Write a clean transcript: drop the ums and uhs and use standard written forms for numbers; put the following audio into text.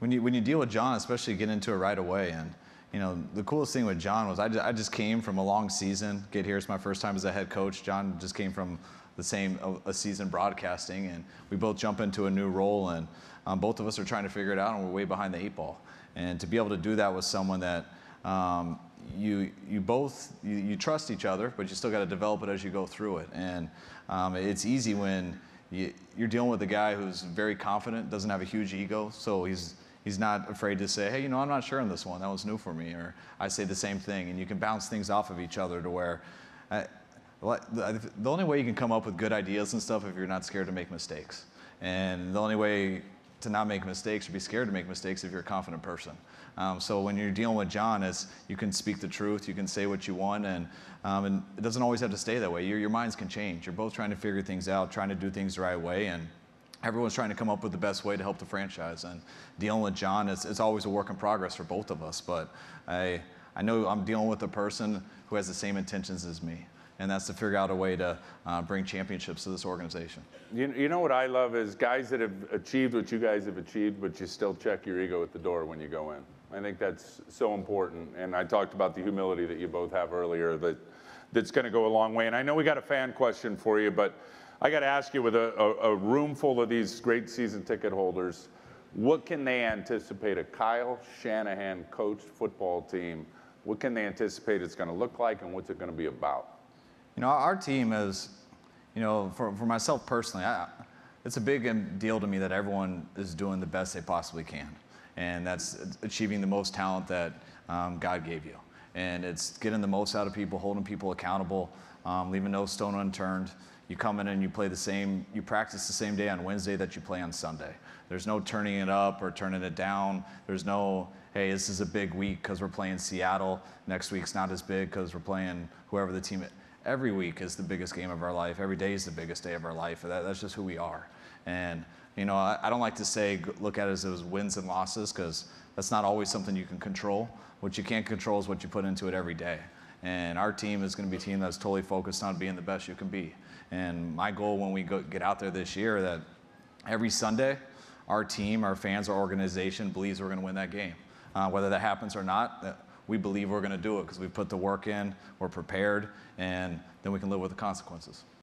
when you deal with John, especially get into it right away. And the coolest thing with John was I just came from a long season. Get here, it's my first time as a head coach. John just came from a season broadcasting, and we both jump into a new role, and both of us are trying to figure it out, and we're way behind the 8 ball. And to be able to do that with someone that you trust each other, but you still got to develop it as you go through it. And it's easy when you're dealing with a guy who's very confident, doesn't have a huge ego, so he's not afraid to say, hey, I'm not sure on this one. That was new for me. Or I say the same thing, and you can bounce things off of each other to where the only way you can come up with good ideas and stuff if you're not scared to make mistakes. And the only way to not make mistakes or be scared to make mistakes if you're a confident person. So when you're dealing with John, you can speak the truth, you can say what you want, and it doesn't always have to stay that way. Your minds can change. You're both trying to figure things out, trying to do things the right way, and everyone's trying to come up with the best way to help the franchise. And dealing with John, it's always a work in progress for both of us. But I know I'm dealing with a person who has the same intentions as me, and that's to figure out a way to bring championships to this organization. You know what I love is guys that have achieved what you guys have achieved, but you still check your ego at the door when you go in. I think that's so important. And I talked about the humility that you both have earlier that's going to go a long way. And I know we got a fan question for you, but I got to ask you, with a room full of these great season ticket holders, what can they anticipate a Kyle Shanahan coached football team? What can they anticipate it's going to look like, and what's it going to be about? Our team is, for myself personally, it's a big deal to me that everyone is doing the best they possibly can. And that's achieving the most talent that God gave you. And it's getting the most out of people, holding people accountable, leaving no stone unturned. You come in and you practice the same day on Wednesday that you play on Sunday. There's no turning it up or turning it down. There's no, hey, this is a big week because we're playing Seattle. Next week's not as big because we're playing whoever the team is. Every week is the biggest game of our life. Every day is the biggest day of our life. That's just who we are. And, I don't like to look at it as wins and losses, because that's not always something you can control. What you can't control is what you put into it every day. And our team is going to be a team that's totally focused on being the best you can be. And my goal when we get out there this year, that every Sunday, our team, our fans, our organization believes we're going to win that game. Whether that happens or not, we believe we're going to do it because we put the work in, we're prepared, and then we can live with the consequences.